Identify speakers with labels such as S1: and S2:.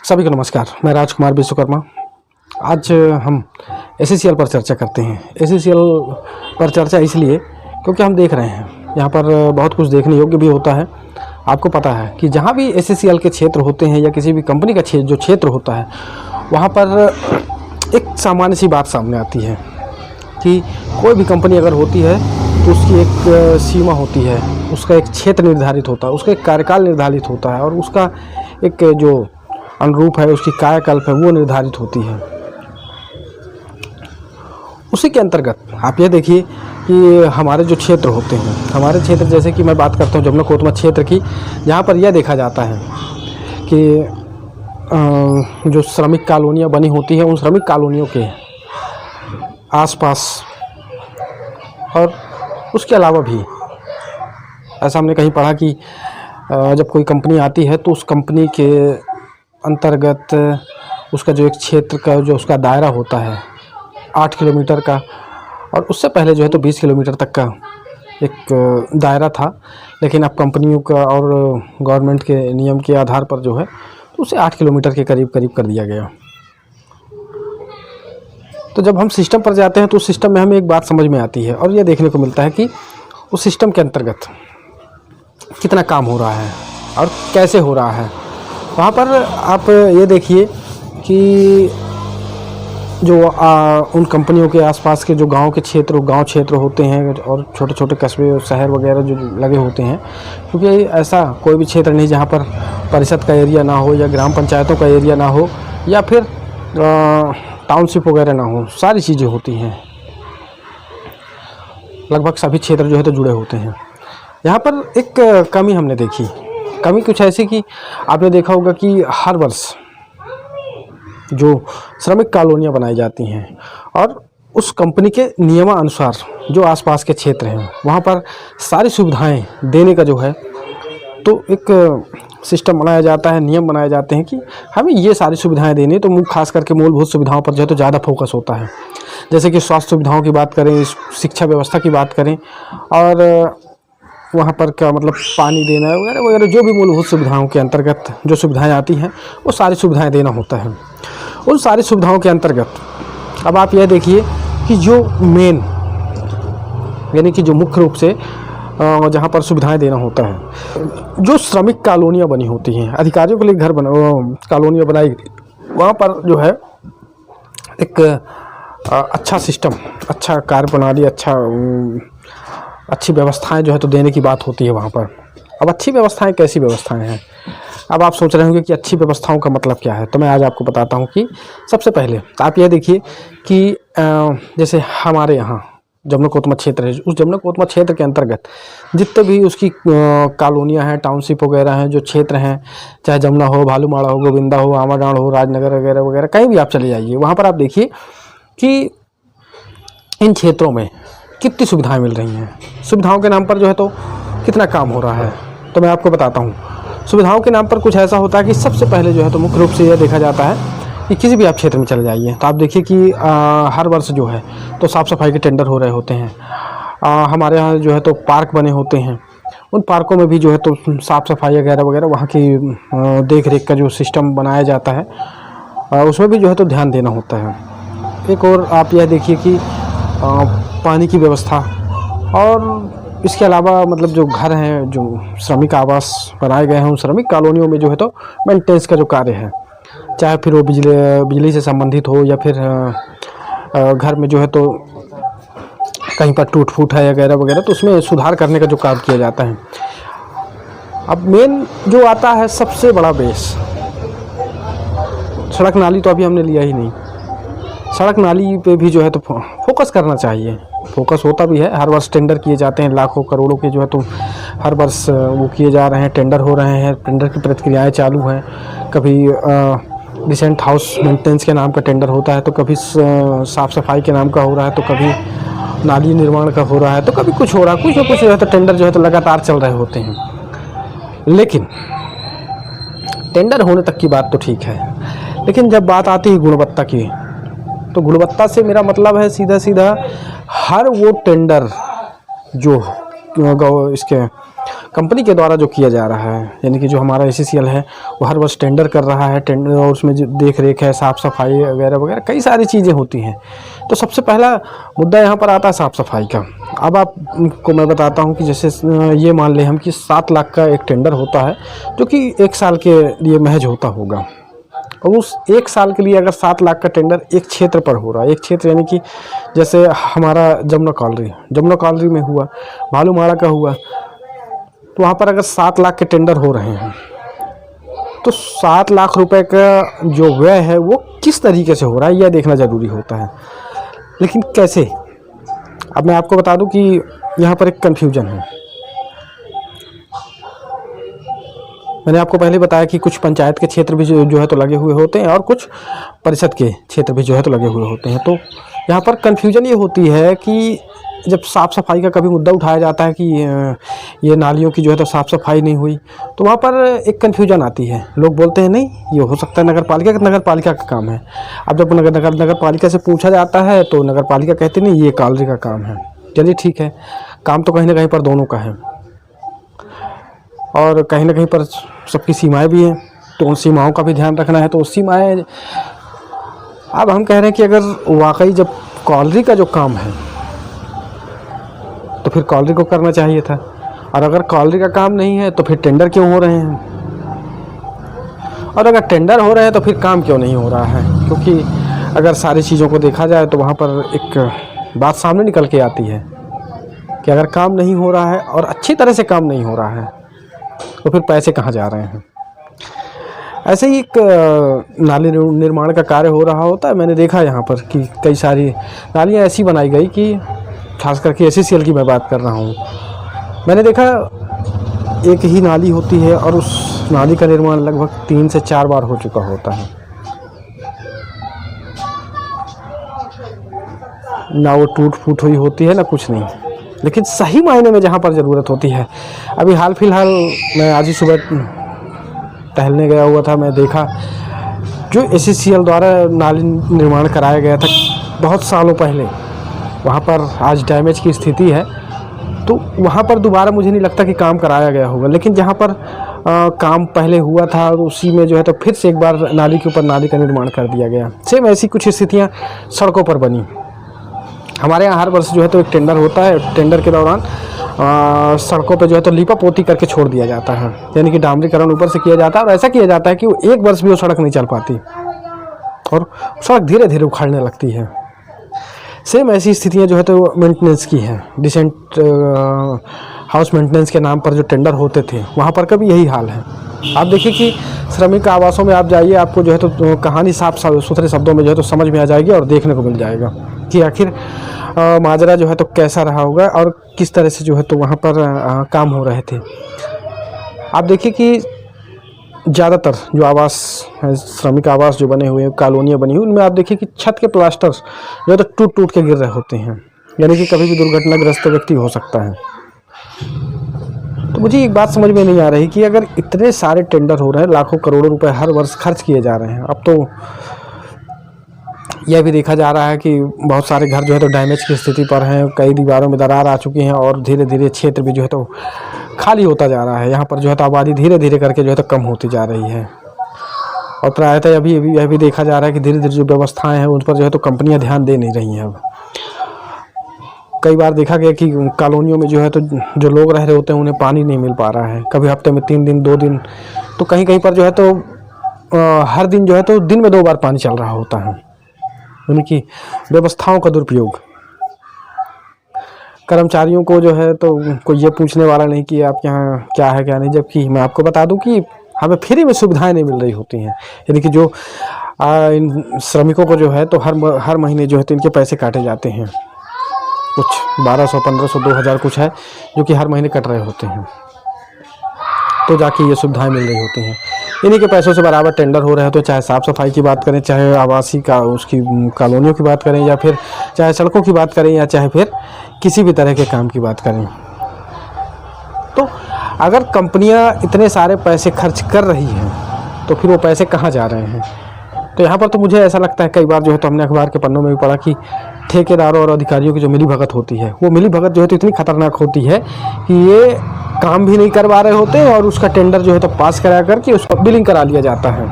S1: सभी को नमस्कार। मैं राजकुमार विश्वकर्मा। आज हम एससीएल पर चर्चा करते हैं। एससीएल पर चर्चा इसलिए क्योंकि हम देख रहे हैं यहाँ पर बहुत कुछ देखने योग्य भी होता है। आपको पता है कि जहाँ भी एससीएल के क्षेत्र होते हैं या किसी भी कंपनी का जो क्षेत्र होता है, वहाँ पर एक सामान्य सी बात सामने आती है कि कोई भी कंपनी अगर होती है तो उसकी एक सीमा होती है, उसका एक क्षेत्र निर्धारित होता है, उसका एक कार्यकाल निर्धारित होता है और उसका एक जो अनुरूप है, उसकी कायाकल्प है, वो निर्धारित होती है। उसी के अंतर्गत आप ये देखिए कि हमारे जो क्षेत्र होते हैं, हमारे क्षेत्र जैसे कि मैं बात करता हूँ जमुना कोतमा क्षेत्र की, जहाँ पर यह देखा जाता है कि जो श्रमिक कॉलोनियाँ बनी होती हैं, उन श्रमिक कॉलोनियों के आसपास और उसके अलावा भी ऐसा हमने कहीं पढ़ा कि जब कोई कंपनी आती है तो उस कंपनी के अंतर्गत उसका जो एक क्षेत्र का जो उसका दायरा होता है 8 किलोमीटर का, और उससे पहले जो है तो 20 किलोमीटर तक का एक दायरा था, लेकिन अब कंपनियों का और गवर्नमेंट के नियम के आधार पर जो है तो उसे 8 किलोमीटर के करीब कर दिया गया। तो जब हम सिस्टम पर जाते हैं तो उस सिस्टम में हमें एक बात समझ में आती है और यह देखने को मिलता है कि उस सिस्टम के अंतर्गत कितना काम हो रहा है और कैसे हो रहा है। वहाँ पर आप ये देखिए कि जो उन कंपनियों के आसपास के जो गांव क्षेत्र होते हैं और छोटे छोटे कस्बे और शहर वगैरह जो लगे होते हैं, क्योंकि ऐसा कोई भी क्षेत्र नहीं जहाँ पर परिषद का एरिया ना हो या ग्राम पंचायतों का एरिया ना हो या फिर टाउनशिप वगैरह ना हो, सारी चीज़ें होती हैं। लगभग सभी क्षेत्र जो है तो जुड़े होते हैं। यहाँ पर एक कमी हमने देखी, कमी कुछ ऐसी कि आपने देखा होगा कि हर वर्ष जो श्रमिक कॉलोनियाँ बनाई जाती हैं और उस कंपनी के नियमानुसार जो आसपास के क्षेत्र हैं वहाँ पर सारी सुविधाएं देने का जो है तो एक सिस्टम बनाया जाता है, नियम बनाए जाते हैं कि हमें ये सारी सुविधाएं देनी। तो खास करके मूलभूत सुविधाओं पर जो है तो ज़्यादा फोकस होता है, जैसे कि स्वास्थ्य सुविधाओं की बात करें, शिक्षा व्यवस्था की बात करें और वहाँ पर क्या मतलब पानी देना वगैरह वगैरह, जो भी मूलभूत सुविधाओं के अंतर्गत जो सुविधाएं आती हैं वो सारी सुविधाएं देना होता है। उन सारी सुविधाओं के अंतर्गत अब आप यह देखिए कि जो मेन यानी कि जो मुख्य रूप से जहाँ पर सुविधाएं देना होता है, जो श्रमिक कॉलोनियाँ बनी होती हैं, अधिकारियों के लिए घर कॉलोनियाँ बनाई, वहाँ पर जो है एक अच्छा सिस्टम, अच्छा कार्य प्रणाली, अच्छी व्यवस्थाएं जो है तो देने की बात होती है वहाँ पर। अब अच्छी व्यवस्थाएं कैसी व्यवस्थाएं हैं? अब आप सोच रहे होंगे कि अच्छी व्यवस्थाओं का मतलब क्या है, तो मैं आज आपको बताता हूँ कि सबसे पहले आप यह देखिए कि जैसे हमारे यहाँ जमुना कोतमा क्षेत्र है, उस जमुना कोतमा क्षेत्र के अंतर्गत जितने भी उसकी कॉलोनियाँ हैं, टाउनशिप वगैरह हैं, जो क्षेत्र हैं, चाहे जमुना हो, भालूमाड़ा हो, गोविंदा हो, आमाडांड हो, राजनगर वगैरह वगैरह, कहीं भी आप चले जाइए, वहाँ पर आप देखिए कि इन क्षेत्रों में कितनी सुविधाएं मिल रही हैं। सुविधाओं के नाम पर जो है तो कितना काम हो रहा है, तो मैं आपको बताता हूँ। सुविधाओं के नाम पर कुछ ऐसा होता है कि सबसे पहले जो है तो मुख्य रूप से यह देखा जाता है कि किसी भी आप क्षेत्र में चले जाइए तो आप देखिए कि हर वर्ष जो है तो साफ़ सफाई के टेंडर हो रहे होते हैं। हमारे यहाँ जो है तो पार्क बने होते हैं, उन पार्कों में भी जो है तो साफ़ सफाई वगैरह वगैरह वहाँ की देख रेख का जो सिस्टम बनाया जाता है उसमें भी जो है तो ध्यान देना होता है। एक और आप यह देखिए कि पानी की व्यवस्था और इसके अलावा मतलब जो घर हैं, जो श्रमिक आवास बनाए गए हैं, उन श्रमिक कॉलोनियों में जो है तो मेंटेनेंस का जो कार्य है, चाहे फिर वो बिजली से संबंधित हो या फिर घर में जो है तो कहीं पर टूट फूट है वगैरह वगैरह, तो उसमें सुधार करने का जो काम किया जाता है। अब मेन जो आता है सबसे बड़ा बेस, सड़क नाली तो अभी हमने लिया ही नहीं। सड़क नाली पे भी जो है तो फोकस करना चाहिए, फोकस होता भी है। हर वर्ष टेंडर किए जाते हैं, लाखों करोड़ों के जो है तो हर वर्ष वो किए जा रहे हैं, टेंडर हो रहे हैं, टेंडर की प्रक्रियाएं चालू हैं। कभी डिसेंट हाउस मेंटेनेंस के नाम का टेंडर होता है, तो कभी साफ़ सफाई के नाम का हो रहा है, तो कभी नाली निर्माण का हो रहा है, तो कभी कुछ हो रहा है, कुछ ना कुछ जो है तो टेंडर जो है तो लगातार चल रहे होते हैं। लेकिन टेंडर होने तक की बात तो ठीक है, लेकिन जब बात आती है गुणवत्ता की, तो गुणवत्ता से मेरा मतलब है सीधा सीधा हर वो टेंडर जो इसके कंपनी के द्वारा जो किया जा रहा है, यानी कि जो हमारा ACCL है वो हर वर्ष टेंडर कर रहा है, टेंडर और उसमें जो देख रेख है, साफ़ सफाई वगैरह वगैरह कई सारी चीज़ें होती हैं। तो सबसे पहला मुद्दा यहाँ पर आता है साफ़ सफाई का। अब आपको मैं बताता हूँ कि जैसे ये मान लें हम कि 7 लाख का एक टेंडर होता है जो कि 1 साल के लिए महज होता होगा, और उस 1 साल के लिए अगर 7 लाख का टेंडर एक क्षेत्र पर हो रहा है, एक क्षेत्र यानी कि जैसे हमारा जमुना कॉलोनी में हुआ, भालूमाड़ा का हुआ, तो वहाँ पर अगर 7 लाख के टेंडर हो रहे हैं तो 7 लाख रुपए का जो व्यय है वो किस तरीके से हो रहा है यह देखना ज़रूरी होता है। लेकिन कैसे, अब मैं आपको बता दूं कि यहाँ पर एक कन्फ्यूजन है। मैंने आपको पहले बताया कि कुछ पंचायत के क्षेत्र भी जो है तो लगे हुए होते हैं और कुछ परिषद के क्षेत्र भी जो है तो लगे हुए होते हैं। तो यहाँ पर कन्फ्यूजन ये होती है कि जब साफ़ सफाई का कभी मुद्दा उठाया जाता है कि ये नालियों की जो है तो साफ़ सफाई नहीं हुई, तो वहाँ पर एक कन्फ्यूजन आती है। लोग बोलते हैं नहीं ये हो सकता है नगर पालिका का काम है। अब जब नगर पालिका से पूछा जाता है तो नगर पालिका कहते नहीं ये कॉलोनी का काम है। चलिए ठीक है, काम तो कहीं ना कहीं पर दोनों का है और कहीं ना कहीं पर सबकी सीमाएं भी हैं, तो उन सीमाओं का भी ध्यान रखना है। तो उस सीमाएं, अब हम कह रहे हैं कि अगर वाकई जब कॉलोनी का जो काम है तो फिर कॉलोनी को करना चाहिए था, और अगर कॉलोनी का काम नहीं है तो फिर टेंडर क्यों हो रहे हैं, और अगर टेंडर हो रहे हैं तो फिर काम क्यों नहीं हो रहा है। क्योंकि अगर सारी चीज़ों को देखा जाए तो वहाँ पर एक बात सामने निकल के आती है कि अगर काम नहीं हो रहा है और अच्छी तरह से काम नहीं हो रहा है तो फिर पैसे कहाँ जा रहे हैं। ऐसे ही एक नाली निर्माण का कार्य हो रहा होता है। मैंने देखा यहाँ पर कि कई सारी नालियाँ ऐसी बनाई गई कि खास करके ACCL की मैं बात कर रहा हूँ, मैंने देखा एक ही नाली होती है और उस नाली का निर्माण लगभग 3 से 4 बार हो चुका होता है। ना वो टूट फूट हुई होती है ना कुछ नहीं, लेकिन सही मायने में जहाँ पर ज़रूरत होती है। अभी हाल फिलहाल मैं आज ही सुबह टहलने गया हुआ था, मैं देखा जो ACCL द्वारा नाली निर्माण कराया गया था बहुत सालों पहले, वहाँ पर आज डैमेज की स्थिति है। तो वहाँ पर दोबारा मुझे नहीं लगता कि काम कराया गया होगा, लेकिन जहाँ पर काम पहले हुआ था उसी में जो है तो फिर से एक बार नाली के ऊपर नाली का निर्माण कर दिया गया। सेम ऐसी कुछ स्थितियाँ सड़कों पर बनी। हमारे यहाँ हर वर्ष जो है तो एक टेंडर होता है, टेंडर के दौरान सड़कों पे जो है तो लीपा पोती करके छोड़ दिया जाता है, यानी कि डामरीकरण ऊपर से किया जाता है और ऐसा किया जाता है कि वो 1 वर्ष भी वो सड़क नहीं चल पाती और सड़क धीरे धीरे उखाड़ने लगती है। सेम ऐसी स्थितियाँ जो है तो मेंटेनेंस की हैं। डिसेंट हाउस मेंटेनेंस के नाम पर जो टेंडर होते थे वहाँ पर का भी यही हाल है। आप देखिए कि श्रमिक आवासों में आप जाइए, आपको जो है तो कहानी साफ सुथरे शब्दों में जो है तो समझ में आ जाएगी और देखने को मिल जाएगा कि आखिर माजरा जो है तो कैसा रहा होगा और किस तरह से जो है तो वहाँ पर काम हो रहे थे। आप देखिए कि ज़्यादातर जो आवास है, श्रमिक आवास जो बने हुए हैं, कॉलोनियाँ बनी हुई, उनमें आप देखिए कि छत के प्लास्टर जो है तो टूट टूट के गिर रहे होते हैं, यानी कि कभी भी दुर्घटनाग्रस्त व्यक्ति हो सकता है। तो मुझे एक बात समझ में नहीं आ रही कि अगर इतने सारे टेंडर हो रहे हैं, लाखों करोड़ों रुपए हर वर्ष खर्च किए जा रहे हैं, अब तो यह भी देखा जा रहा है कि बहुत सारे घर जो है तो डैमेज की स्थिति पर हैं, कई दीवारों में दरार आ चुकी हैं और धीरे धीरे क्षेत्र भी जो है तो खाली होता जा रहा है। यहाँ पर जो है तो आबादी धीरे धीरे करके जो है तो कम होती जा रही है और प्रायतः अभी यह भी देखा जा रहा है कि धीरे धीरे जो व्यवस्थाएं हैं उन पर जो है तो कंपनियां ध्यान दे नहीं रही हैं। अब कई बार देखा गया कि कॉलोनियों में जो है तो जो लोग रह रहे होते हैं उन्हें पानी नहीं मिल पा रहा है, कभी हफ्ते में 3 दिन 2 दिन, तो कहीं कहीं पर जो है तो हर दिन जो है तो दिन में 2 बार पानी चल रहा होता है। उनकी व्यवस्थाओं का दुरुपयोग, कर्मचारियों को जो है तो कोई ये पूछने वाला नहीं कि आपके यहाँ क्या है क्या नहीं, जबकि मैं आपको बता दूं कि हमें फ्री में सुविधाएं नहीं मिल रही होती हैं। यानी कि जो इन श्रमिकों को जो है तो हर महीने जो है तो इनके पैसे काटे जाते हैं, कुछ 1200 1500 2000 कुछ है जो कि हर महीने कट रहे होते हैं, तो जाके ये सुविधाएं मिल रही होती हैं। इन्हीं के पैसों से बराबर टेंडर हो रहे हैं, तो चाहे साफ़ सफाई की बात करें, चाहे आवासीय का उसकी कॉलोनियों की बात करें, या फिर चाहे सड़कों की बात करें, या चाहे फिर किसी भी तरह के काम की बात करें। तो अगर कंपनियां इतने सारे पैसे खर्च कर रही हैं तो फिर वो पैसे कहाँ जा रहे हैं। तो यहाँ पर तो मुझे ऐसा लगता है, कई बार जो है तो हमने अखबार के पन्नों में भी पढ़ा कि ठेकेदारों और अधिकारियों की जो मिलीभगत होती है, वो मिलीभगत जो है तो इतनी खतरनाक होती है कि ये काम भी नहीं करवा रहे होते और उसका टेंडर जो है तो पास करा करके उसका बिलिंग करा लिया जाता है।